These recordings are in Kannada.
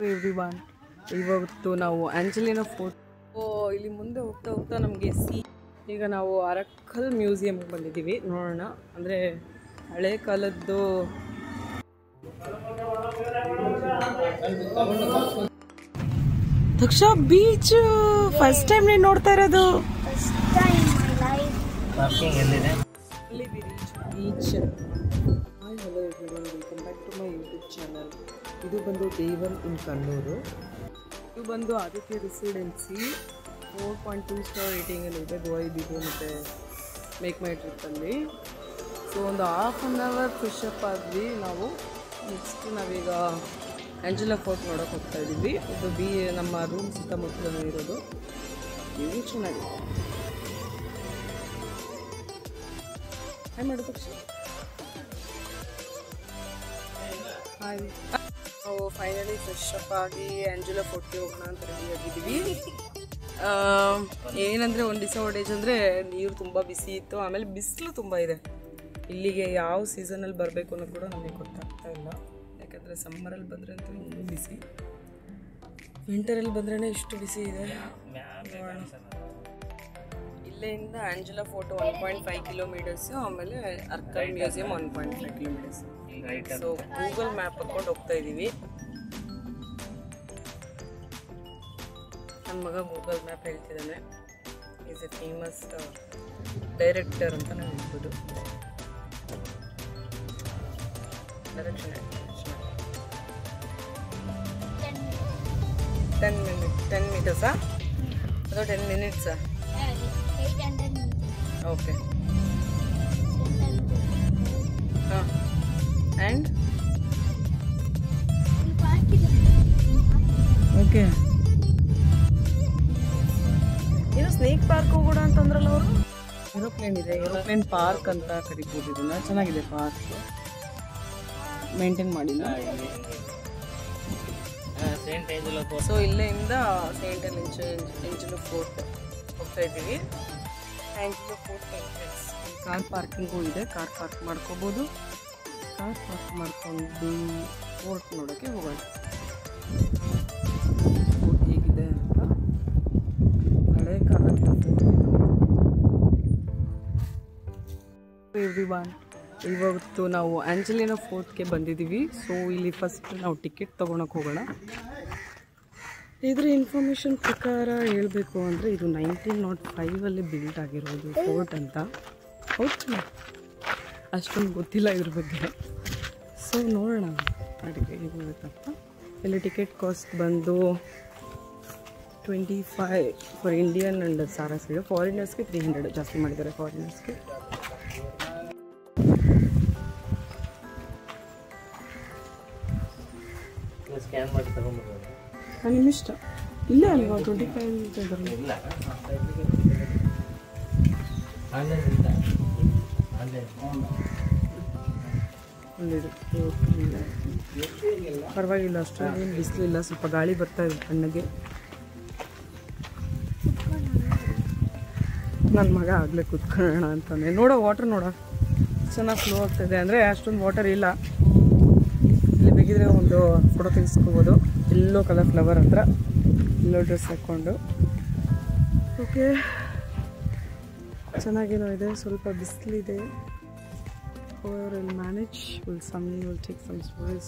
ಎವ್ರಿವನ್, ಇವತ್ತು ನಾವು ಆಂಜಲಿನಾ ಫೋರ್ಟ್ ಇಲ್ಲಿ ಮುಂದೆ ಹೋಗ್ತಾ ಹೋಗ್ತಾ ನಮಗೆ ಈಗ ನಾವು ಅರಕ್ಕಲ್ ಮ್ಯೂಸಿಯಂಗೆ ಬಂದಿದ್ದೀವಿ. ನೋಡೋಣ, ಅಂದರೆ ಹಳೆ ಕಾಲದ್ದು ದಕ್ಷ ಬೀಚ್ ಫಸ್ಟ್ ಟೈಮ್ ನೀನು ನೋಡ್ತಾ ಇರೋದು. Beach. Hi, hello everyone, welcome back to my YouTube channel. ಇದು ಬಂದು ದೇವನ್ ಇನ್ ಕಣ್ಣೂರು. ಇದು ಬಂದು ಆದಿತ್ಯ ರೆಸಿಡೆನ್ಸಿ 4.2 ಸ್ಟಾರ್ ರೇಟಿಂಗಲ್ಲಿ ಇದೆ. ಗೋವಾ ಬಿದು ಮತ್ತು ಮೇಕ್ ಮೈ ಟ್ರಿಪ್ಪಲ್ಲಿ. ಸೊ ಒಂದು ಹಾಫ್ ಆನ್ ಅವರ್ ಫ್ರೆಶಪ್ ಆದ್ವಿ ನಾವು. ನೆಕ್ಸ್ಟ್ ನಾವೀಗ ಆಂಜಲಾ ಫೋರ್ಟ್ ನೋಡೋಕೆ ಹೋಗ್ತಾ ಇದ್ದೀವಿ. ಇದು ನಮ್ಮ ರೂಮ್ ಸುತ್ತಮುತ್ತಲೂ ಇರೋದು. ಇದು ಚೆನ್ನಾಗಿದೆ. ಹಾಯ್ ಮಾಡು ಪಕ್ಷ. ಹಾಯ್. ನಾವು ಫೈನಲಿ ಫ್ರೆಶಪ್ ಆಗಿ ಆಂಜಲಾ ಫೋರ್ಟ್ಗೆ ಹೋಗೋಣ ಅಂತ ರೆಡಿ ಆಗಿದ್ದೀವಿ. ಏನಂದರೆ ಒಂದು ಡಿಸಅಡ್ವಾಂಟೇಜ್ ಅಂದರೆ ನೀರು ತುಂಬ ಬಿಸಿ ಇತ್ತು, ಆಮೇಲೆ ಬಿಸಿಲು ತುಂಬ ಇದೆ. ಇಲ್ಲಿಗೆ ಯಾವ ಸೀಸನಲ್ಲಿ ಬರಬೇಕು ಅನ್ನೋದು ಕೂಡ ನಮಗೆ ಗೊತ್ತಾಗ್ತಾ ಇಲ್ಲ. ಯಾಕಂದರೆ ಸಮ್ಮರಲ್ಲಿ ಬಂದರೆ ಅಂತೂ ಇನ್ನೂ ಬಿಸಿ, ವಿಂಟರಲ್ಲಿ ಬಂದ್ರೇ ಇಷ್ಟು ಬಿಸಿ ಇದೆ. ಇಲ್ಲಿಂದ ಆಂಜಲಾ ಫೋರ್ಟ್ 1.5 ಕಿಲೋಮೀಟರ್ಸು, ಆಮೇಲೆ Arakkal museum 1.5 kilometres. So Google map ಹಾಕ್ಕೊಂಡು ಹೋಗ್ತಾ ಇದ್ದೀವಿ. ನನ್ನ ಮಗ ಗೂಗಲ್ ಮ್ಯಾಪ್ ಹೇಳ್ತಿದ್ದಾನೆ. ಈಸ್ ಎ ಫೇಮಸ್ ಡೈರೆಕ್ಟರ್ ಅಂತ ನಾವು ಹೇಳ್ಬೋದು. ಡೈರೆಕ್ಷನ್ 10 ಮೀಟರ್ಸಾ ಅಥವಾ 10 ಮಿನಿಟ್ಸಾ? ಓಕೆ. ಹಾಂ. And okay. ಇದು ಸ್ನೇಕ್ ಪಾರ್ಕ್ ಹೋಗೋಣ ಅಂತಂದ್ರಲ್ಲ ಅವರು. ಏರೋಪ್ಲೇನ್ ಇದೆ, ಏರೋಪ್ಲೇನ್ ಪಾರ್ಕ್ ಅಂತ ಕರಿಬೋದು ಇದನ್ನ. ಚೆನ್ನಾಗಿದೆ ಪಾರ್ಕ್, ಮೇಂಟೈನ್ ಮಾಡಿಲ್ಲ. ಸೊ ಇಲ್ಲಿಂದ ಸೇಂಟ್ ಆಂಜಲೋ ಫೋರ್ಟ್ ಹೋಗ್ತಾ ಇದ್ದೀವಿ. Angelo fort entrance. Car parking ಇದೆ, ಕಾರ್ ಪಾರ್ಕ್ ಮಾಡ್ಕೋಬೋದು. ಕಾರ್ ಪಾರ್ಕ್ ಮಾಡ್ಕೊಂಡು ಫೋರ್ಟ್ ನೋಡೋಕ್ಕೆ ಹೋಗೋಣ. ಫೋರ್ಟ್ ಹೇಗಿದೆ ಅಂತ. ಹಳೆ ಕಾಲದ ಫೋರ್ಟ್. ಎವ್ರಿವನ್, ಇವತ್ತು ನಾವು ಆಂಜಲಿನಾ ಫೋರ್ಟ್ಗೆ ಬಂದಿದ್ದೀವಿ. ಸೊ ಇಲ್ಲಿ ಫಸ್ಟ್ ನಾವು ಟಿಕೆಟ್ ತೊಗೊಳಕ್ಕೆ ಹೋಗೋಣ. ಇದ್ರ ಇನ್ಫಾರ್ಮೇಷನ್ ಪ್ರಕಾರ ಹೇಳಬೇಕು ಅಂದರೆ ಇದು 1905 ಬಿಲ್ಟ್ ಆಗಿರೋದು ಫೋರ್ಟ್ ಅಂತ. ಹೌದು, ಅಷ್ಟೊಂದು ಗೊತ್ತಿಲ್ಲ ಇದ್ರ ಬಗ್ಗೆ. ಸೊ ನೋಡೋಣ ಅಡುಗೆ ಹೇಗೋಗುತ್ತಪ್ಪ. ಇಲ್ಲಿ ಟಿಕೆಟ್ ಕಾಸ್ಟ್ ಬಂದು 25 ಫಾರ್ ಇಂಡಿಯನ್ ಆ್ಯಂಡ್ ಸಾರಾ ಸೈಡು. ಫಾರಿನರ್ಸ್ಗೆ 300 ಜಾಸ್ತಿ ಮಾಡಿದ್ದಾರೆ. ಫಾರಿನರ್ಸ್ಗೆ ಸ್ಕ್ಯಾನ್ ಮಾಡಿ ತಗೊಂಡ್ಬರ್ಬೋದು. ನಿಮ್ಮ ಇಷ್ಟ. ಇಲ್ಲೇ ಅಲ್ವಾ 25 ಇಲ್ಲ, ಪರವಾಗಿಲ್ಲ, ಅಷ್ಟೊಂದೇನು ಬಿಸಿಲು ಇಲ್ಲ. ಸ್ವಲ್ಪ ಗಾಳಿ ಬರ್ತಾ ಇದೆ ಕಣ್ಣಿಗೆ. ನನ್ನ ಮಗ ಆಗಲೇ ಕೂತ್ಕೊಳ್ಳೋಣ ಅಂತಾನೆ. ನೋಡೋ ವಾಟರ್ ನೋಡ ಚೆನ್ನಾಗಿ ಫ್ಲೋ ಆಗ್ತಾಯಿದೆ. ಅಂದರೆ ಅಷ್ಟೊಂದು ವಾಟರ್ ಇಲ್ಲ. ಇಲ್ಲಿ ಬೇಕಿದ್ರೆ ಒಂದು ಫೋಟೋ ತೆಗೆಸ್ಕೋಬೋದು. ಎಲ್ಲೋ ಕಲರ್ ಫ್ಲವರ್ ಹತ್ರ ಎಲ್ಲೋ ಡ್ರೆಸ್ ಹಾಕ್ಕೊಂಡು. ಓಕೆ, ಚೆನ್ನಾಗೇನೋ ಇದೆ. ಸ್ವಲ್ಪ ಬಿಸಿಲಿದೆ. Whoever will manage will take some stories.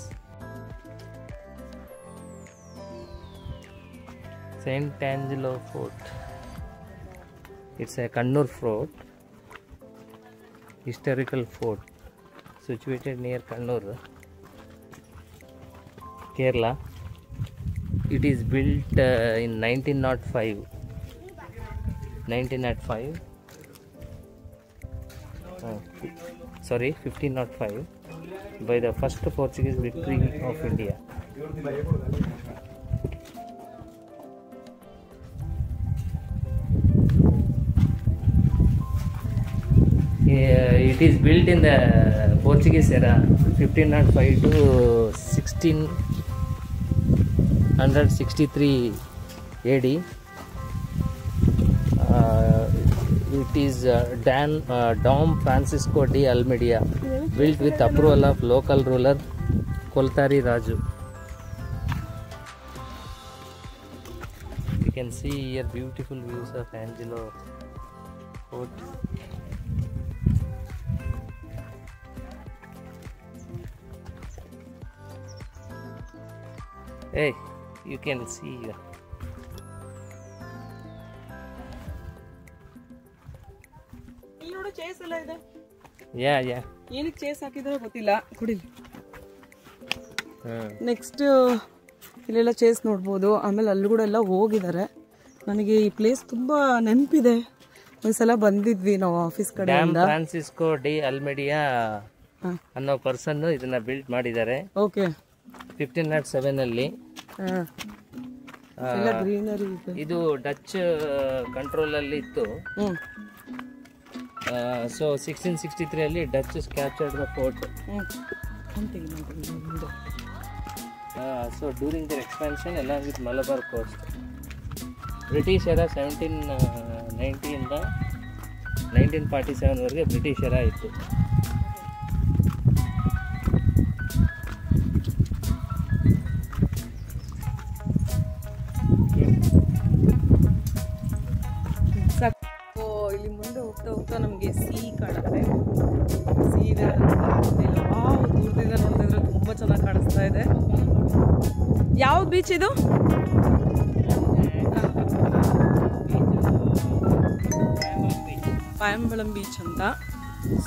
Saint Angelo Fort. It's a Kannur fort, historical fort situated near Kannur, Kerala. It is built in 1905. 1505 by the first Portuguese victory of India. It is built in the Portuguese era, 1505 to 1663 AD. It is Dom Francisco de Almeida, built with approval of local ruler Koltari Raju. can see here beautiful views of Angelo Fort. Hey, you can see here. ಇಲ್ಲಿ ನೋಡು ಚೇಸ್ ಎಲ್ಲ ಇದೆ. Yeah. ಏನಕ್ಕೆ ಚೇಸ್ ಹಾಕಿದಾರೋ ಗೊತ್ತಿಲ್ಲ. ಕುಡಿಲಿ. ನೆಕ್ಸ್ಟ್ ಇಲ್ಲೆಲ್ಲ ಚೇಸ್ ನೋಡ್ಬೋದು. ಆಮೇಲೆ ಅಲ್ಲಿ ಕೂಡ ಎಲ್ಲ ಹೋಗಿದ್ದಾರೆ. ನನಗೆ ಈ ಪ್ಲೇಸ್ ತುಂಬಾ ನೆನಪಿದೆ. ಒಂದ್ಸಲ ಬಂದಿದ್ವಿ ನಾವು ಆಫೀಸ್ ಕಡೆಯಿಂದ. ಫ್ರಾನ್ಸಿಸ್ಕೋ ಡಿ ಅಲ್ಮೆಡಿಯಾ ಅನ್ನೋ ಪರ್ಸನ್ ಇದನ್ನ ಬಿಲ್ಡ್ ಮಾಡಿದ್ದಾರೆ. ಓಕೆ. 1507 ಅಲ್ಲಿ. ಎಲ್ಲ ಗ್ರೀನರಿ ಇದೆ. ಇದು ಡಚ್ ಕಂಟ್ರೋಲ್ ಅಲ್ಲಿ ಇತ್ತು. ಸೊ 1663 ಅಲ್ಲಿ Dutch captured the fort. So during their expansion along with Malabar coast. British era 1790 ಇಂದ 1947 ವರೆಗೆ ಬ್ರಿಟಿಷ್ ಎರ ಇತ್ತು. ಇಲ್ಲಿ ಮುಂದೆ ಹೋಗ್ತಾ ನಮಗೆ ಸಿ ಕಾಣುತ್ತೆ. ಸಿ ಇದೆ. ದೂರದಿಂದ ನೋಡ್ತಾ ಇದ್ರೆ ತುಂಬಾ ಚೆನ್ನಾಗಿ ಕಾಣಿಸ್ತಾ ಇದೆ. ಯಾವ ಬೀಚ್ ಇದು? ಪಾಯಂಬಳಂ ಬೀಚ್ ಅಂತ.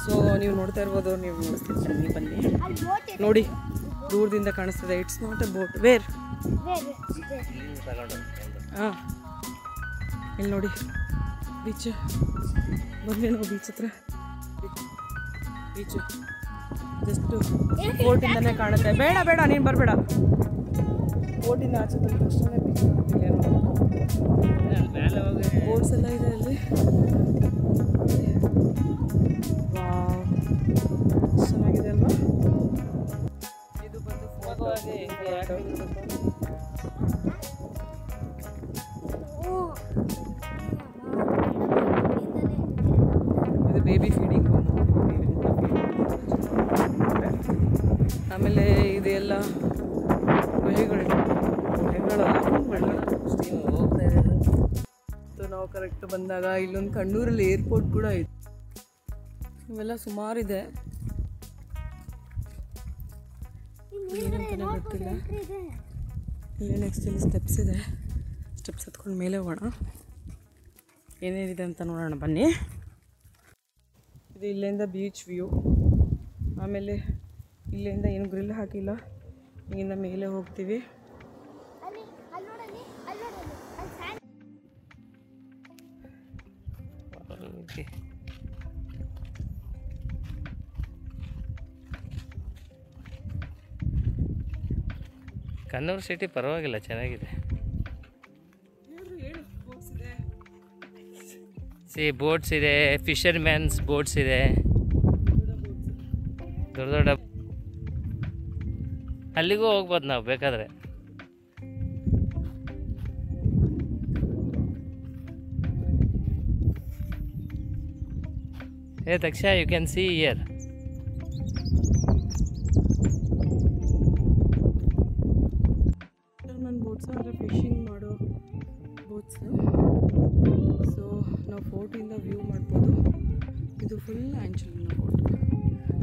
ಸೊ ನೀವು ನೋಡ್ತಾ ಇರ್ಬೋದು. ನೀವು ನೋಡಿಸ್ತೀನಿ ಬನ್ನಿ. ನೋಡಿ ದೂರದಿಂದ ಕಾಣಿಸ್ತದೆ. It's not a boat. Where? ಹಾಂ, ಇಲ್ಲಿ ನೋಡಿ ಬೀಚ್. ಬನ್ನಿ ನಾವು ಬೀಚ್ ಹತ್ರ. ಬೀಚು ಜಸ್ಟ್ ಬೋಟಿಂದನೇ ಕಾಣುತ್ತೆ. ಬೇಡ ನೀನು ಬರಬೇಡ. ಬೋಟಿಂದ ಆಚೆ ಬಂದ ತಕ್ಷಣ ಬೀಚ್ ಕಾಣುತ್ತಿಲ್ಲ. ಬೋಟ್ಸ್ ಎಲ್ಲ ಇದೆ ಅಲ್ಲಿ. ಚೆನ್ನಾಗಿದೆ ಅಲ್ವಾ? ಇದು ಬಂದು ಇದು ಬೇಬಿ ಫೀಡಿಂಗ್. ಆಮೇಲೆ ಇದೆಲ್ಲ ನಾವು ಕರೆಕ್ಟ್ ಬಂದಾಗ ಇಲ್ಲೊಂದು ಕಣ್ಣೂರಲ್ಲಿ ಏರ್ಪೋರ್ಟ್ ಕೂಡ ಇದೆ. ಇವೆಲ್ಲ ಸುಮಾರಿದೆ. ಏನಂತಾನೆ ಗೊತ್ತಿಲ್ಲ. ಇಲ್ಲಿ ನೆಕ್ಸ್ಟ್ ಇಲ್ಲಿ ಸ್ಟೆಪ್ಸ್ ಇದೆ. ಸ್ಟೆಪ್ಸ್ ಹತ್ಕೊಂಡು ಮೇಲೆ ಹೋಗೋಣ. ಏನೇನಿದೆ ಅಂತ ನೋಡೋಣ ಬನ್ನಿ. ಇದು ಇಲ್ಲಿಂದ ಬೀಚ್ ವ್ಯೂ. ಆಮೇಲೆ ಇಲ್ಲಿಂದ ಏನು ಗ್ರಿಲ್ ಹಾಕಿಲ್ಲ. ಇಲ್ಲಿಂದ ಮೇಲೆ ಹೋಗ್ತೀವಿ. ಕಣ್ಣೂರು ಸಿಟಿ ಪರವಾಗಿಲ್ಲ, ಚೆನ್ನಾಗಿದೆ. ಬೋಟ್ಸ್ ಇದೆ, ಫಿಶರ್ ಮ್ಯಾನ್ಸ್ ಬೋಟ್ಸ್ ಇದೆ, ದೊಡ್ಡ ಅಲ್ಲಿಗೂ ಹೋಗ್ಬೋದು ನಾವು ಬೇಕಾದರೆ. Daksha, you can see here. Boats ಅಂದರೆ ಫಿಶಿಂಗ್ ಮಾಡೋ ಬೋಟ್ಸ್. ಸೊ ನಾವು ಫೋರ್ಟಿಂದ ವ್ಯೂ ಮಾಡ್ಬೋದು. ಇದು ಫುಲ್ ಆ್ಯಂಚುಲಿನ ಫೋರ್ಟ್.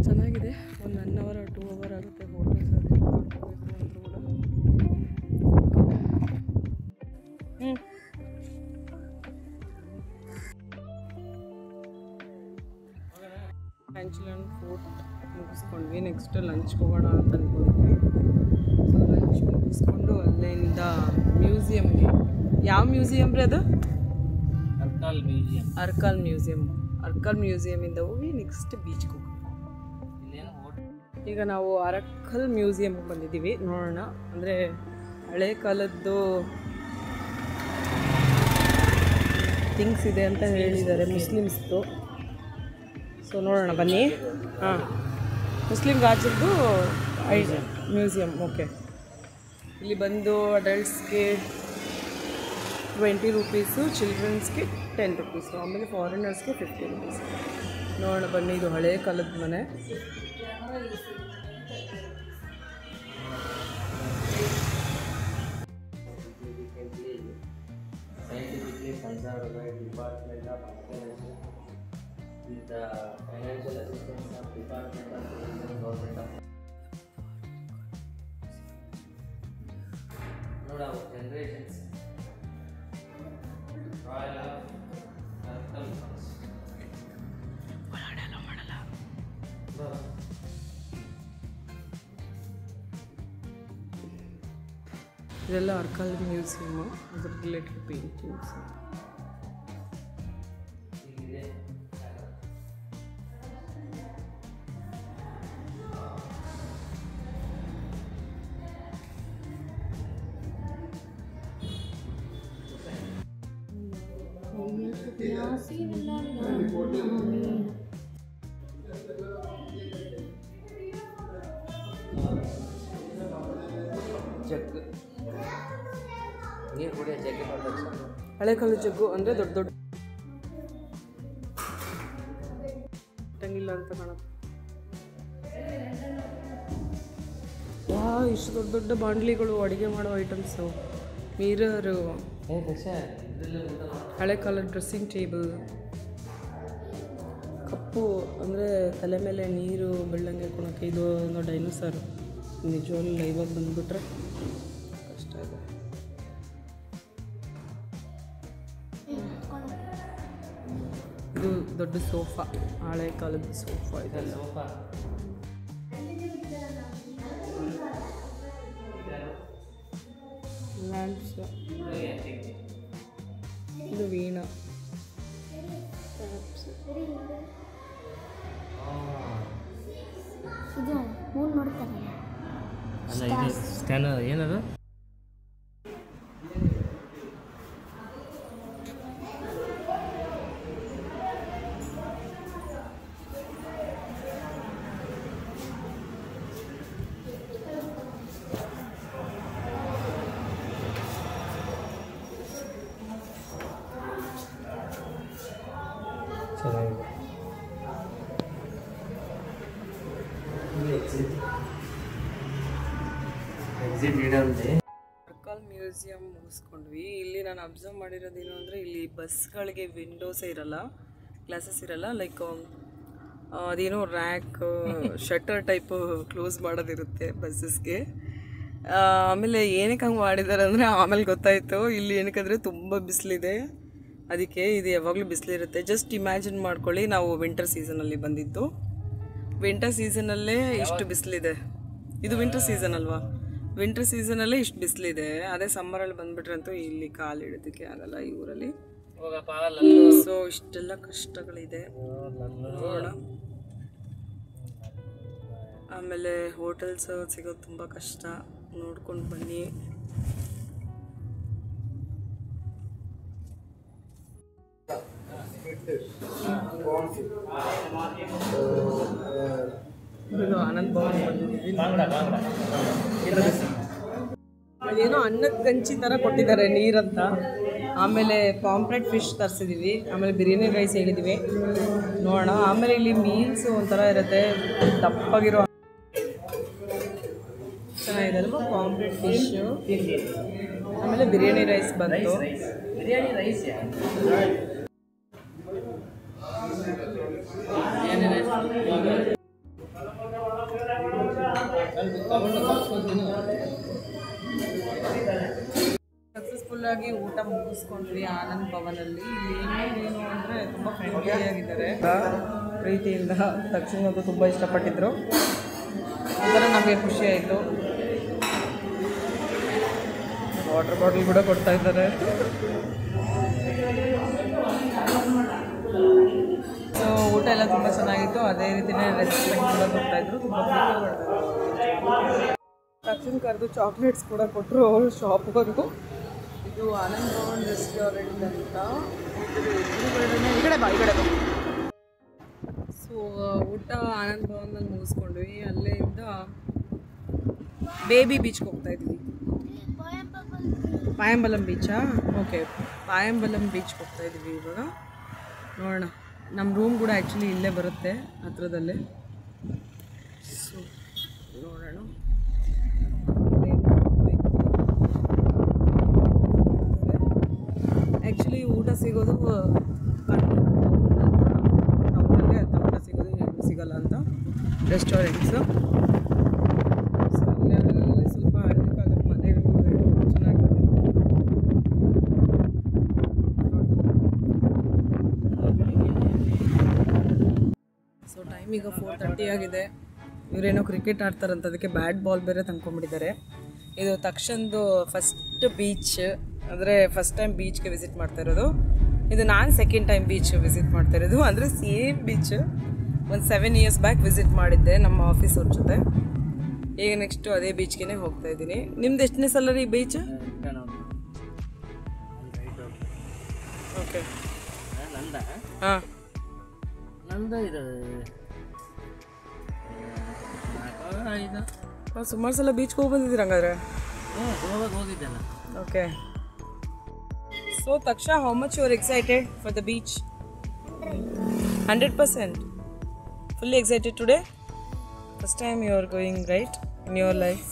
ಚೆನ್ನಾಗಿದೆ. ಒಂದು 1 ಅವರ್ 2 ಅವರ್ ಆಗುತ್ತೆ ಫೋಟೋಸ್ ಅದು ಮಾಡ್ಕೋಬೇಕು ಅಂದರೂ ಕೂಡ. ಆ್ಯಂಚುಲಿನ್ ಫೋರ್ಟ್ ಮುಗಿಸ್ಕೊಂಡ್ವಿ. ನೆಕ್ಸ್ಟ್ ಲಂಚ್ಗೆ ಹೋಗೋಣ ಅಂತ ಅಂದ್ಕೊಂಡ್ವಿ. ಸೊ ಲಂಚ್ ಮುಗಿಸ್ಕೊಂಡು ಅಲ್ಲಿಂದ ಮ್ಯೂಸಿಯಮ್ಗೆ. ಯಾವ ಮ್ಯೂಸಿಯಂ ರೀ ಅದು? ಅರ್ಕಲ್ ಮ್ಯೂಸಿಯಮಿಂದ ಹೋಗಿ ನೆಕ್ಸ್ಟ್ ಬೀಚ್ಗೆ ಹೋಗೋಣ. ಈಗ ನಾವು ಅರಕ್ಕಲ್ ಮ್ಯೂಸಿಯಮ್ಗೆ ಬಂದಿದ್ದೀವಿ. ನೋಡೋಣ. ಅಂದರೆ ಹಳೆ ಕಾಲದ್ದು ಥಿಂಗ್ಸ್ ಇದೆ ಅಂತ ಹೇಳಿದ್ದಾರೆ, ಮುಸ್ಲಿಮ್ಸ್ದು. ಸೊ ನೋಡೋಣ ಬನ್ನಿ. ಹಾಂ, ಮುಸ್ಲಿಂ ರಾಜ್ಯದ್ದು ಮ್ಯೂಸಿಯಂ. ಓಕೆ. ಇಲ್ಲಿ ಬಂದು ಅಡಲ್ಟ್ಸ್ಗೆ 20 ರೂಪೀಸು, ಚಿಲ್ಡ್ರನ್ಸ್ಗೆ 10 ರೂಪೀಸು, ಆಮೇಲೆ ಫಾರಿನರ್ಸ್ಗೆ 50 ರೂಪೀಸ್. ನೋಡೋಣ ಬನ್ನಿ. ಇದು ಹಳೆ ಕಾಲದ ಮನೆ. conserved by Department of Archaeology with the financial assistance of Department of Tourism, Government of ನೋಡ ಜನರೇಷನ್ಸ್ ರಾಯಲ್ ಆಫ್ ಕರ್ಕಲ್ ಮಾಡಲ್ಲ ಇದೆಲ್ಲ ಅರ್ಕಲ್ ಮ್ಯೂಸಿಯಮ್ಮು, ಅದ್ರ ರಿಲೇಟೆಡ್ ಪೇಂಟಿಂಗ್ಸ್. ಜಗ್ ನೀರು ಕುಡಿಯೋ ಜಗ್ಗಿ ಮಾಡಬೇಕು. ಹಳೆ ಕಾಲದ ಜಗ್ಗು ಅಂದರೆ ದೊಡ್ಡ ದೊಡ್ಡ ಟಂಗಿಲ್ಲ ಅಂತ ಕಾಣುತ್ತೆ. ಇಷ್ಟು ದೊಡ್ಡ ದೊಡ್ಡ ಬಾಂಡ್ಲಿಗಳು, ಅಡುಗೆ ಮಾಡೋ ಐಟಮ್ಸು, ಮಿರರು, ಹಳೆ ಕಾಲದ ಡ್ರೆಸ್ಸಿಂಗ್ ಟೇಬಲ್, ಕಪ್ಪು ಅಂದರೆ ತಲೆ ಮೇಲೆ ನೀರು ಬೆಳ್ಳಂಗೆ ಕೊಡೋಕ್ಕೆ. ಇದು ಒಂದು ಡೈನೋಸರ್ ನಿಜವಾಗ್ಲೂ ಲೈವಾಗಿ ಬಂದುಬಿಟ್ರೆ ಕಷ್ಟ ಇದೆ. ಇದು ದೊಡ್ಡ ಸೋಫಾ, ಹಳೆ ಕಾಲದ ಸೋಫಾ ಇದೆಲ್ಲ. ಸೋಫಾ ಲ್ಯಾಂಪ್ಸ್, ಇದು ವೀಣಾ, ಇದು ಮೂನ್ ನೋಡ್ತಾರಲ್ಲ ಅಲ್ಲ, ಇದು ಸ್ಕ್ಯಾನರ್ ಏನದು? ಚೆನ್ನಾಗಿದೆ. ಎಕ್ಸಿಟ್ ಇಡಂತೆ. ಅರ್ಕಲ್ ಮ್ಯೂಸಿಯಂ ಮುಗಿಸ್ಕೊಂಡ್ವಿ. ಇಲ್ಲಿ ನಾನು ಅಬ್ಸರ್ವ್ ಮಾಡಿರೋದೇನು ಅಂದರೆ, ಇಲ್ಲಿ ಬಸ್ಗಳಿಗೆ ವಿಂಡೋಸೇ ಇರಲ್ಲ, ಗ್ಲಾಸಸ್ ಇರಲ್ಲ. ಲೈಕ್ ಅದೇನೋ ರ್ಯಾಕ್ ಶಟರ್ ಟೈಪು ಕ್ಲೋಸ್ ಮಾಡೋದಿರುತ್ತೆ ಬಸ್ಸಸ್ಗೆ. ಆಮೇಲೆ ಏನಕ್ಕೆ ಹಂಗೆ ಮಾಡಿದ್ದಾರೆ ಅಂದರೆ, ಆಮೇಲೆ ಗೊತ್ತಾಯಿತು ಇಲ್ಲಿ ಏನಕ್ಕಂದರೆ ತುಂಬ ಬಿಸಿಲಿದೆ, ಅದಕ್ಕೆ ಇದು ಯಾವಾಗಲೂ ಬಿಸಿಲಿರುತ್ತೆ. ಜಸ್ಟ್ ಇಮ್ಯಾಜಿನ್ ಮಾಡ್ಕೊಳ್ಳಿ, ನಾವು ವಿಂಟರ್ ಸೀಸನಲ್ಲಿ ಬಂದಿದ್ದು. ವಿಂಟರ್ ಸೀಸನಲ್ಲೇ ಇಷ್ಟು ಬಿಸಿಲಿದೆ. ಇದು ವಿಂಟರ್ ಸೀಸನ್ ಅಲ್ವಾ, ವಿಂಟರ್ ಸೀಸನಲ್ಲೇ ಇಷ್ಟು ಬಿಸಿಲಿದೆ. ಅದೇ ಸಮ್ಮರಲ್ಲಿ ಬಂದುಬಿಟ್ರಂತೂ ಇಲ್ಲಿ ಕಾಲು ಇಡೋದಕ್ಕೆ ಆಗಲ್ಲ ಈ ಊರಲ್ಲಿ. ಸೊ ಇಷ್ಟೆಲ್ಲ ಕಷ್ಟಗಳಿದೆ ನೋಡೋಣ. ಆಮೇಲೆ ಹೋಟೆಲ್ಸ್ ಸಿಗೋದು ತುಂಬ ಕಷ್ಟ, ನೋಡ್ಕೊಂಡು ಬನ್ನಿ. ಇದು ಆನಂದ್ ಭವನ್ ಬಂದಿದ್ದೀವಿ. ಅದೇನೋ ಅನ್ನದ ಗಂಜಿ ಥರ ಕೊಟ್ಟಿದ್ದಾರೆ ನೀರಂತ. ಆಮೇಲೆ ಪಾಂಪ್ಲೆಟ್ ಫಿಶ್ ತರಿಸಿದ್ದೀವಿ. ಆಮೇಲೆ ಬಿರಿಯಾನಿ ರೈಸ್ ಹೇಳಿದ್ದೀವಿ, ನೋಡೋಣ. ಆಮೇಲೆ ಇಲ್ಲಿ ಮೀಲ್ಸ್ ಒಂಥರ ಇರುತ್ತೆ, ದಪ್ಪಾಗಿರೋ, ಚೆನ್ನಾಗಿದೆ ಅಲ್ವಾ ಪಾಂಪ್ಲೆಟ್ ಫಿಶ್ಶು. ಆಮೇಲೆ ಬಿರಿಯಾನಿ ರೈಸ್ ಬಂತು. ಬಿರಿಯಾನಿ ರೈಸ್ ಸಕ್ಸಸ್ಫುಲ್ ಆಗಿ ಊಟ ಮುಗಿಸ್ಕೊಂಡ್ವಿ ಆನಂದ್ ಭವನಲ್ಲಿ. ಇಲ್ಲಿ ಏನು ಅಂದರೆ ತುಂಬ ಫ್ರೆಂಡ್ಲಿಯಾಗಿದ್ದಾರೆ, ಪ್ರೀತಿಯಿಂದ ತಕ್ಷಣ ಅದು ತುಂಬ ಇಷ್ಟಪಟ್ಟಿದ್ರು. ಒಂಥರ ನಮಗೆ ಖುಷಿ ಆಯಿತು. ವಾಟರ್ ಬಾಟಲ್ ಕೂಡ ಕೊಡ್ತಾ ಇದ್ದಾರೆ. ಸೊ ಊಟ ಎಲ್ಲ ತುಂಬ ಚೆನ್ನಾಗಿತ್ತು. ಅದೇ ರೀತಿಯೇ ರೆಸ್ಪೆಕ್ಟ್ ಕೂಡ ಕೊಡ್ತಾಯಿದ್ರು, ತುಂಬ ತಕ್ಷಣ ಕರೆದು ಚಾಕ್ಲೇಟ್ಸ್ ಕೂಡ ಕೊಟ್ಟರು ಅವರು ಶಾಪ್ವರೆಗೂ. ಇದು ಆನಂದ್ ಭವನ್ ರೆಸ್ಟೋರೆಂಟ್ ಅಂತ. ಈ ಕಡೆ ಬಾ. ಸೊ ಊಟ ಆನಂದ್ ಭವನಲ್ಲಿ ಮುಗಿಸ್ಕೊಂಡ್ವಿ. ಅಲ್ಲಿಂದ ಬೇಬಿ ಬೀಚ್ಗೆ ಹೋಗ್ತಾಯಿದ್ವಿ. ಪಾಯಂಬಲಂ ಬೀಚಾ? ಓಕೆ, ಪಾಯಂಬಲಂ ಬೀಚ್ಗೆ ಹೋಗ್ತಾಯಿದ್ವಿ ಇವಾಗ. ನೋಡೋಣ, ನಮ್ಮ ರೂಮ್ ಕೂಡ ಆ್ಯಕ್ಚುಲಿ ಇಲ್ಲೇ ಬರುತ್ತೆ ಹತ್ರದಲ್ಲೇ. ಸೊ ನೋಡೋಣ. ಆ್ಯಕ್ಚುಲಿ ಊಟ ಸಿಗೋದು ಟೌನಲ್ಲೇ ತಮಟ ಸಿಗೋದು, ಎಲ್ಲೂ ಸಿಗಲ್ಲ ಅಂತ ರೆಸ್ಟೋರೆಂಟ್ಸು. ಸೊ ಇಲ್ಲೆಲ್ಲ ಸ್ವಲ್ಪ ಹಳೆ ಕಾಲದ ಮನೆಗಳು ಚೆನ್ನಾಗಿದೆ. ಸೊ ಟೈಮ್ ಈಗ 4:30 ಆಗಿದೆ. ಇವರೇನೋ ಕ್ರಿಕೆಟ್ ಆಡ್ತಾರಂತ, ಅದಕ್ಕೆ ಬ್ಯಾಟ್ ಬಾಲ್ ಬೇರೆ ತಂದ್ಕೊಂಡ್ಬಿಟ್ಟಿದ್ದಾರೆ. ಇದು ತಕ್ಷಣದ್ದು ಫಸ್ಟ್ ಬೀಚ್, ಅಂದರೆ ಫಸ್ಟ್ ಟೈಮ್ ಬೀಚ್ಗೆ ವಿಸಿಟ್ ಮಾಡ್ತಾ ಇರೋದು. ಇದು ನಾನು ಸೆಕೆಂಡ್ ಟೈಮ್ ಬೀಚ್ ವಿಸಿಟ್ ಮಾಡ್ತಾ ಇರೋದು. ಅಂದರೆ ಸೇಮ್ ಬೀಚ್ ಒಂದು 7 years ಬ್ಯಾಕ್ ವಿಸಿಟ್ ಮಾಡಿದ್ದೆ ನಮ್ಮ ಆಫೀಸ್ ಅವ್ರ ಜೊತೆ. ಈಗ ನೆಕ್ಸ್ಟು ಅದೇ ಬೀಚ್ಗೆ ಹೋಗ್ತಾ ಇದ್ದೀನಿ. ನಿಮ್ದು ಎಷ್ಟನೇ ಸಲ ರೀ ಬೀಚ್? ಓಕೆ. ಹಾಂ, ನಂದು ಇದು ಸುಮಾರು ಸಲ ಬೀಚ್ಗೆ ಹೋಗಿ ಬಂದಿದ್ದೀರ ಹಂಗಾದ್ರೆ? ಹೋಗಿದ್ದೆಲ್ಲ. Okay. So Taksha, how much you are excited for the beach? 100%. Fully excited today? First time you are going, right, in your life?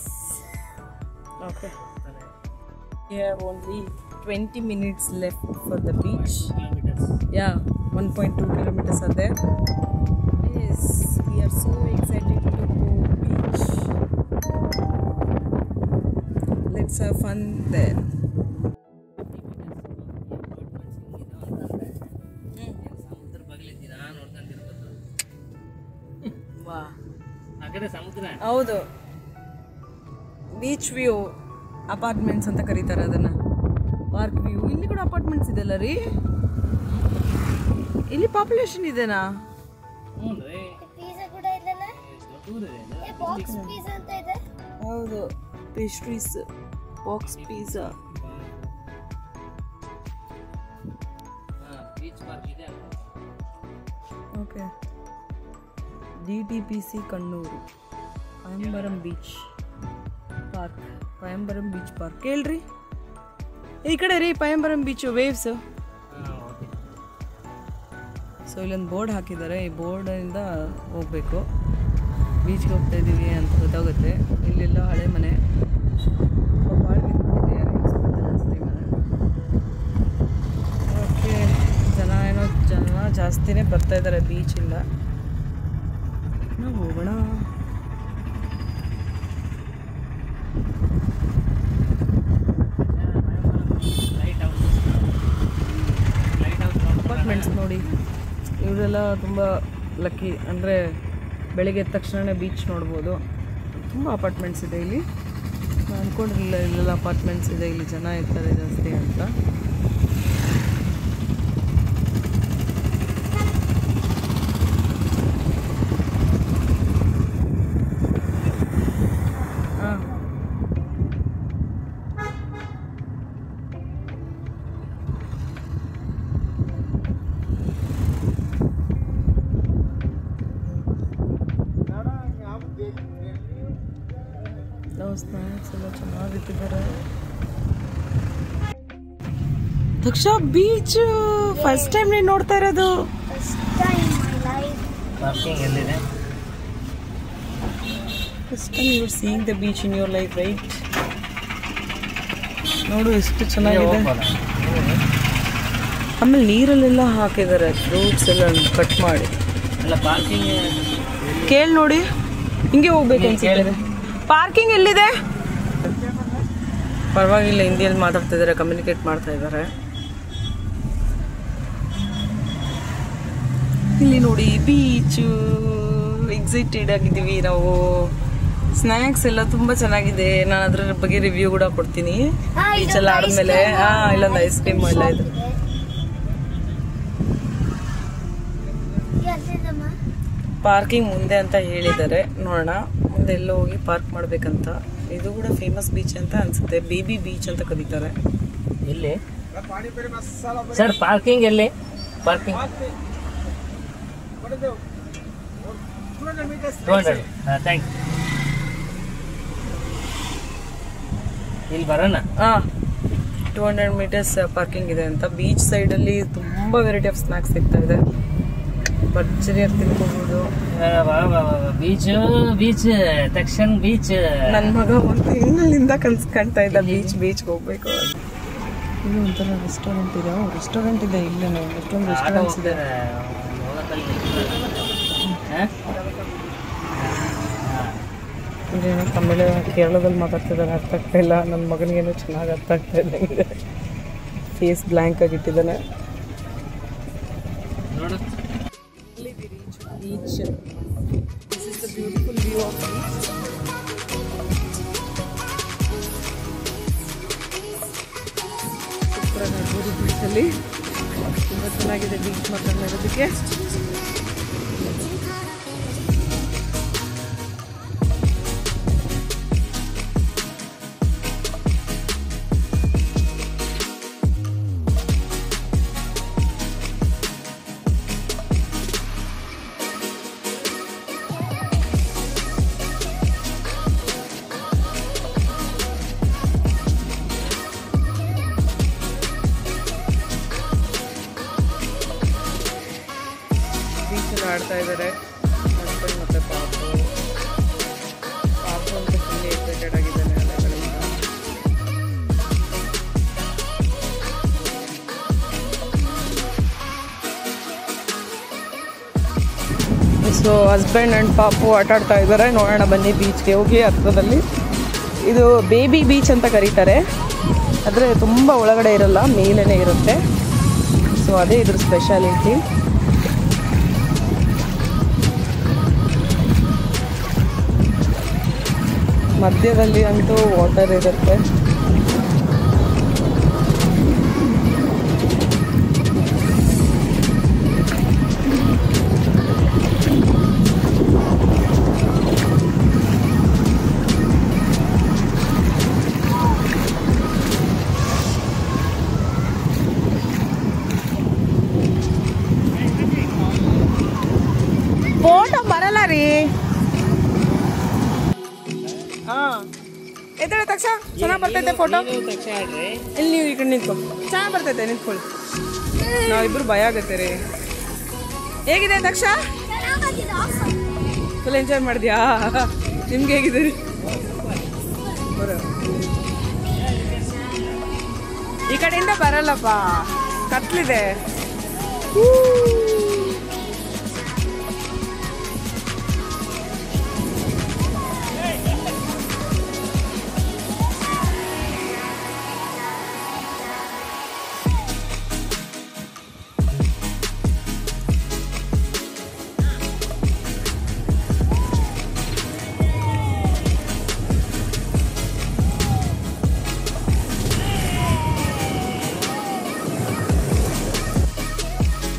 Okay. We have only 20 minutes left for the beach. Yeah, 1.2 kilometers are there. Yes, we are so excited to go beach. Let's have fun there. ಹೌದು, ಬೀಚ್ ವ್ಯೂ ಅಪಾರ್ಟ್ಮೆಂಟ್ಸ್ ಅಂತ ಕರೀತಾರೆ ಅದನ್ನ. Park view. ಇಲ್ಲಿ ಕೂಡ ಅಪಾರ್ಟ್ಮೆಂಟ್ಸ್ ಇದೆಲ್ಲ ರೀ. ಇಲ್ಲಿ ಪಾಪ್ಯುಲೇಷನ್ ಇದೆನಾ? ಹೌದು, pastries, box pizza. Okay. DTPC Kannur, Payyambalam beach park. Payyambalam beach park ಹೇಳ್ರಿ, ಈ ಕಡೆ ರೀ ಪಯಂಬರಂ ಬೀಚ್ ವೇವ್ಸ್. ಸೊ ಇಲ್ಲೊಂದು ಬೋರ್ಡ್ ಹಾಕಿದ್ದಾರೆ, ಈ ಬೋರ್ಡಿಂದ ಹೋಗಬೇಕು. ಬೀಚ್ಗೆ ಹೋಗ್ತಾ ಇದ್ದೀವಿ ಅಂತ ಗೊತ್ತಾಗುತ್ತೆ. ಇಲ್ಲೆಲ್ಲ ಹಳೆ ಮನೆ, ಓಕೆ. ಜನ ಜಾಸ್ತಿನೇ ಬರ್ತಾ ಇದ್ದಾರೆ ಬೀಚಿಂದ. ನಾವು ಹೋಗೋಣ. ಅಪಾರ್ಟ್ಮೆಂಟ್ಸ್ ನೋಡಿ, ಇವರೆಲ್ಲ ತುಂಬ ಲಕ್ಕಿ. ಅಂದರೆ ಬೆಳಿಗ್ಗೆ ಎದ್ದ ತಕ್ಷಣ ಬೀಚ್ ನೋಡ್ಬೋದು. ತುಂಬ ಅಪಾರ್ಟ್ಮೆಂಟ್ಸ್ ಇದೆ ಇಲ್ಲಿ. ನಾನು ಅಂದ್ಕೊಂಡಿರಲಿಲ್ಲ ಇಲ್ಲೆಲ್ಲ ಅಪಾರ್ಟ್ಮೆಂಟ್ಸ್ ಇದೆ, ಇಲ್ಲಿ ಜನ ಇರ್ತಾರೆ ಜಾಸ್ತಿ ಅಂತ. ಸ್ನ್ಯಾಕ್ಸ್ ಎಲ್ಲ ಚೆನ್ನಾಗಿಟ್ಟಿದ್ದಾರೆ. Taksha ಬೀಚ್ ಫಸ್ಟ್ ಟೈಮ್ ನೀನು ನೋಡ್ತಾ ಇರೋದು? ಪಾರ್ಕಿಂಗ್ ಎಲ್ಲಿದೆ? First time you are seeing the beach in your life, right? ನೋಡು ಎಷ್ಟು ಚೆನ್ನಾಗಿದೆ. ಆಮೇಲೆ ನೀರಲ್ಲೆಲ್ಲ ಹಾಕಿದ್ದಾರೆ ಫ್ರೂಟ್ಸ್ ಎಲ್ಲ ಕಟ್ ಮಾಡಿ. ಎಲ್ಲ ಪಾರ್ಕಿಂಗ್ ಕೇಳಿ ನೋಡಿ, ಹಿಂಗೆ ಹೋಗ್ಬೇಕು ಅನ್ಸಿದ್ದಾರೆ. ಪಾರ್ಕಿಂಗ್ ಎಲ್ಲಿದೆ? ಪರವಾಗಿಲ್ಲ, ಹಿಂದಿಯಲ್ಲಿ ಮಾತಾಡ್ತಿದ್ದಾರೆ, ಕಮ್ಯುನಿಕೇಟ್ ಮಾಡ್ತಾ ಇದ್ದಾರೆ. ಇಲ್ಲಿ ನೋಡಿ ಬೀಚು, ಎಕ್ಸೈಟೆಡ್ ಆಗಿದ್ದೀವಿ ನಾವು. ಸ್ನ್ಯಾಕ್ಸ್ ಎಲ್ಲ ತುಂಬ ಚೆನ್ನಾಗಿದೆ. ನಾನು ಅದ್ರ ಬಗ್ಗೆ ರಿವ್ಯೂ ಕೂಡ ಕೊಡ್ತೀನಿ ಬೀಚ್ ಎಲ್ಲ ಆದ್ಮೇಲೆ. ಇಲ್ಲೊಂದು ಐಸ್ ಕ್ರೀಮ್ ಎಲ್ಲ ಇದೆ. ಪಾರ್ಕಿಂಗ್ ಮುಂದೆ ಅಂತ ಹೇಳಿದ್ದಾರೆ, ನೋಡೋಣ ಮುಂದೆ ಎಲ್ಲೋ ಹೋಗಿ ಪಾರ್ಕ್ ಮಾಡ್ಬೇಕಂತ. ಇದು ಕೂಡ ಫೇಮಸ್ ಬೀಚ್ ಅಂತ ಅನ್ಸುತ್ತೆ, ಬೇಬಿ ಬೀಚ್ ಅಂತ ಕರೀತಾರೆ. ಎಲ್ಲಿ ಸರ್ ಪಾರ್ಕಿಂಗ್? ಎಲ್ಲಿ ಪಾರ್ಕಿಂಗ್? 200. Thank you. ಇಲ್ಲಿ ಬರೋಣ. 200 meters ಪಾರ್ಕಿಂಗ್ ಇದೆ ಅಂತ. ಬೀಚ್ ಸೈಡಲ್ಲಿ ತುಂಬ ವೆರೈಟಿ ಆಫ್ ಸ್ನ್ಯಾಕ್ಸ್ ಸಿಗ್ತಾ ಇದೆ. ಭರ್ಜರಿಯಾಗಿ ತಿನ್ಕೋಬಹುದು. ಬೀಚ್ ತಕ್ಷಣ ಬೀಚ್. ನನ್ನ ಮಗ ಒಂದು ತಿಂಗಳಿಂದ ಕನ್ಸ್ ಕಾಣ್ತಾ ಇದ್ದ ಬೀಚ್ಗೆ ಹೋಗ್ಬೇಕು. ಇದು ಒಂಥರ ರೆಸ್ಟೋರೆಂಟ್ ಇದೆ. ರೆಸ್ಟೋರೆಂಟ್ ಇದೆ ಇಲ್ಲೇ, ಎಷ್ಟೊಂದು ರೆಸ್ಟೋರೆಂಟ್ಸ್ ಇದೆ. ಇದೇನೋ ತಮಿಳು ಕೇರಳದಲ್ಲಿ ಮಾತಾಡ್ತಿದ್ದಾನೆ, ಅರ್ಥ ಆಗ್ತಾ ಇಲ್ಲ. ನನ್ನ ಮಗನಿಗೇನೋ ಚೆನ್ನಾಗಿ ಅರ್ಥ ಆಗ್ತಾ ಇದೆ. ಫೇಸ್ ಬ್ಲ್ಯಾಂಕ್ ಆಗಿಟ್ಟಿದ್ದಾನೆ. Beach. This is the beautiful view of beach. ಸೂಪರಾಗಿ ನೋಡ್ಬೋದು ಬೀಚಲ್ಲಿ. ತುಂಬ ಚೆನ್ನಾಗಿದೆ ಬೀಚ್ ಮಾತ್ರ ನೋಡೋದಕ್ಕೆ. ಬೀಚಲ್ಲಿ ಆಡ್ತಾ ಇದ್ದಾರೆ ಹಸ್ಬೆಂಡ್ ಮತ್ತು ಪಾಪು. ಪಾಪು ಅಂತ ಫುಲ್ಲಿ ಎಕ್ಸೈಟೆಡ್ ಆಗಿದ್ದಾನೆ ಅಲೆಗಳಿಂದ. ಸೊ ಹಸ್ಬೆಂಡ್ ಆ್ಯಂಡ್ ಪಾಪು ಆಟ ಆಡ್ತಾ ಇದ್ದಾರೆ. ನೋಡೋಣ ಬನ್ನಿ ಬೀಚ್ಗೆ ಹೋಗಿ ಹತ್ರದಲ್ಲಿ. ಇದು ಬೇಬಿ ಬೀಚ್ ಅಂತ ಕರೀತಾರೆ. ಆದರೆ ತುಂಬ ಒಳಗಡೆ ಇರಲ್ಲ, ಮೇಲೇ ಇರುತ್ತೆ. ಸೊ ಅದೇ ಇದ್ರ ಸ್ಪೆಷಾಲಿಟಿ. ಮಧ್ಯದಲ್ಲಿ ಅಂತೂ ವಾಟರ್ ಇರುತ್ತೆ. ಫೋಟೋ ಬರಲ್ಲ ರೀ. ಎದ್ದೇಳ ತಕ್ಷಣ ಚೆನ್ನಾಗಿ ಬರ್ತೈತೆ ಫೋಟೋ. ಇಲ್ಲಿ ನೀವು ಈ ಕಡೆ ನಿಂತ್ಕೊ, ಚೆನ್ನಾಗಿ ಬರ್ತೈತೆ, ನಿಂತ್ಕೊಳ್ಳಿ. ನಾವಿಬ್ರು ಭಯ ಆಗತ್ತೆ ರೀ. ಹೇಗಿದೆ ತಕ್ಷ? ಫುಲ್ ಎಂಜಾಯ್ ಮಾಡಿದ್ಯಾ? ನಿಮ್ಗೆ ಹೇಗಿದೆ ರೀ? ಈ ಕಡೆಯಿಂದ ಬರಲ್ಲಪ್ಪ, ಕತ್ಲಿದೆ.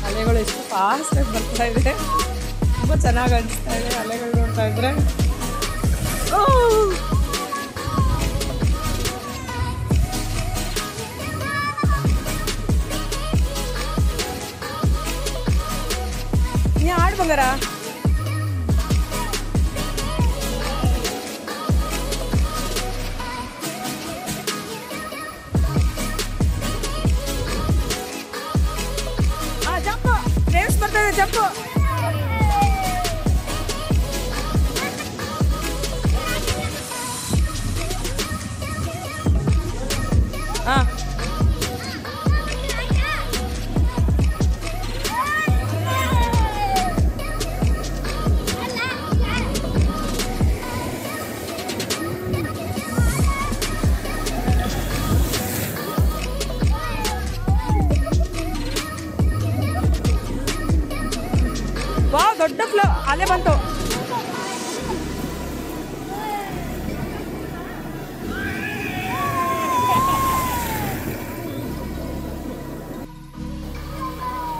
ಅಲೆಗಳು ಎಷ್ಟು ಫಾಸ್ಟಾಗಿ ಬರ್ತಾ ಇದೆ, ತುಂಬ ಚೆನ್ನಾಗಿ ಅನಿಸ್ತಾ ಇದೆ ಅಲೆಗಳು ನೋಡ್ತಾ ಇದ್ರೆ. ನೀ ಆಡ್ ಬಂಗಾರ. ಜಂಪು ರೇಸ್ ಬರ್ತದೆ, ಜಂಪು. ಹಾಂ ವಾ, ದೊಡ್ಡ ಫ್ಲೋ ಅಲೆ ಬಂತು.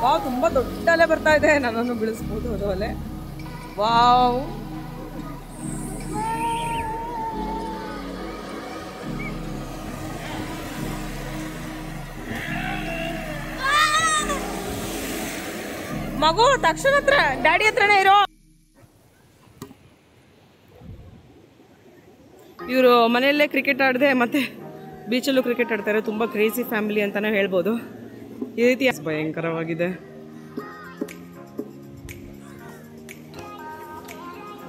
ವಾವ್, ತುಂಬ ದೊಡ್ಡ ಅಲೆ ಬರ್ತಾ ಇದೆ. ನನ್ನನ್ನು ಬೀಳಿಸ್ಬೋದು ಅದು ಅಲೆ. ವಾವ್, ಮಗು ತಕ್ಷಣ ಹತ್ರ ಡ್ಯಾಡಿ ಹತ್ರನೇ ಇರೋ. ಇವರು ಮನೆಯಲ್ಲೇ ಕ್ರಿಕೆಟ್ ಆಡದೆ ಮತ್ತೆ ಬೀಚಲ್ಲೂ ಕ್ರಿಕೆಟ್ ಆಡ್ತಾರೆ. ತುಂಬ ಕ್ರೇಜಿ ಫ್ಯಾಮಿಲಿ ಅಂತಲೇ ಹೇಳ್ಬೋದು. ಈ ರೀತಿ ಭಯಂಕರವಾಗಿದೆ.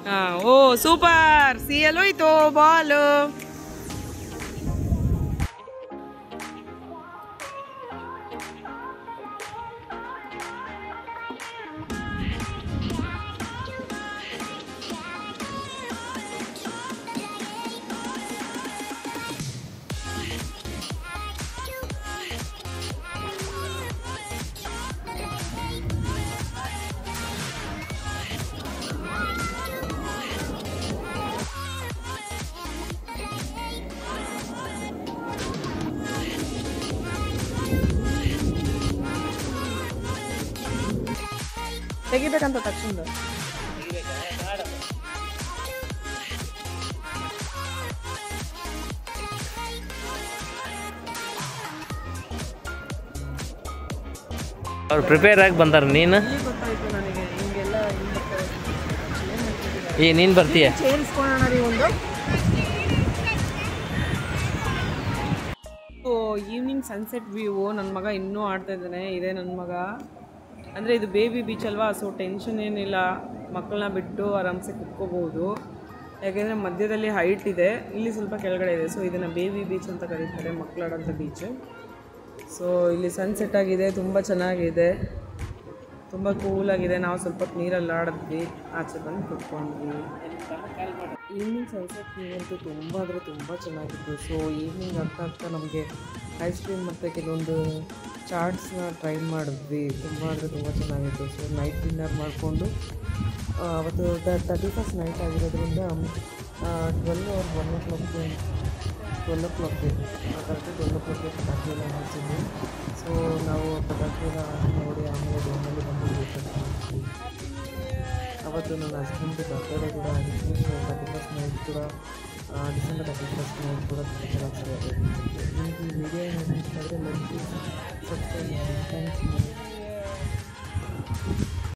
ಹಾಂ, ಓ ಸೂಪರ್. ಸಿಎಲ್ ಹೋಯ್ತು ಬಾಲು. ತೆಗಿಬೇಕಂತ ತಕ್ಷಣ ಅವ್ರು ಪ್ರಿಪೇರ್ ಆಗಿ ಬಂದಾರ. ನೀನು ಗೊತ್ತಾಯ್ತು ನನಗೆ ಹಿಂಗೆಲ್ಲ ನೀನು ಬರ್ತೀಯ? ಸೇರಿಸ್ಕೊಳ್ಳೋಣ ರೀ ಒಂದು. Evening sunset view. ನನ್ನ ಮಗ ಇನ್ನೂ ಆಡ್ತಾ ಇದ್ದಾನೆ. ಇದೇ ನನ್ನ ಮಗ. ಅಂದರೆ ಇದು ಬೇಬಿ ಬೀಚ್ ಅಲ್ವಾ, ಸೊ ಟೆನ್ಷನ್ ಏನಿಲ್ಲ, ಮಕ್ಕಳನ್ನ ಬಿಟ್ಟು ಆರಾಮ್ಸೆ ಕುತ್ಕೋಬೋದು. ಯಾಕೆಂದರೆ ಮಧ್ಯದಲ್ಲಿ ಹೈಟ್ ಇದೆ, ಇಲ್ಲಿ ಸ್ವಲ್ಪ ಕೆಳಗಡೆ ಇದೆ. ಸೊ ಇದನ್ನು ಬೇಬಿ ಬೀಚ್ ಅಂತ ಕರೀತಾರೆ, ಮಕ್ಕಳಾಡೋಂಥ ಬೀಚು. ಸೊ ಇಲ್ಲಿ ಸನ್ಸೆಟ್ ಆಗಿದೆ, ತುಂಬ ಚೆನ್ನಾಗಿದೆ, ತುಂಬ ಕೂಲಾಗಿದೆ. ನಾವು ಸ್ವಲ್ಪ ಹೊತ್ತು ನೀರಲ್ಲಿ ಆಡಿದ್ವಿ, ಆಚೆ ಬಂದು ಕುತ್ಕೊಂಡ್ವಿ. ಈವ್ನಿಂಗ್ ಸನ್ಸೆಟ್ ವ್ಯೂ ಅಂತೂ ತುಂಬ ಅಂದರೆ ತುಂಬ ಚೆನ್ನಾಗಿತ್ತು. ಸೊ ಈವ್ನಿಂಗ್ ಆಗ್ತಾ ನಮಗೆ ಐಸ್ ಕ್ರೀಮ್ ಮತ್ತು ಕೆಲವೊಂದು ಚಾಟ್ಸ್ನ ಟ್ರೈ ಮಾಡಿದ್ವಿ. ತುಂಬ ಅಂದರೆ ತುಂಬ ಚೆನ್ನಾಗಿತ್ತು. ಸೊ ನೈಟ್ ಡಿನ್ನರ್ ಮಾಡಿಕೊಂಡು ಅವತ್ತು 31st ನೈಟ್ ಆಗಿರೋದ್ರಿಂದ 12 or 1 o'clock ಕರೆಕ್ಟಾಗಿ 12 o'clock ಪಟಾಕಿ ಎಲ್ಲ ಹಾಕಿದ್ವಿ. ಸೊ ನಾವು ಪಟಾಕಿ ಎಲ್ಲ ನೋಡಿ ಆಮೇಲೆ ರೂಮಲ್ಲಿ ಬಂದು ಅವತ್ತು ನನ್ನ ಹಸ್ಬೆಂಡ್ ಬರ್ತಡೇ ಕೂಡ ಆಗಿತ್ತು. ಸೊ 31st ನೈಟ್ ಕೂಡ ಡಿಸೆಂಬರ್ 31st ನೈಟ್ ಕೂಡ ತುಂಬ ಚೆನ್ನಾಗಿ ಸೆಲೆಬ್ರೇಟ್ ಮಾಡಿದ್ವಿ. ನಿಮಗೆ ಈ ವಿಡಿಯೋ ಏನಾದರೂ ಇಷ್ಟ ಆದರೆ ಲೈಕ್ ಸಬ್ಸ್ಕ್ರೈಬ್ ಮಾಡಿ. Thank you.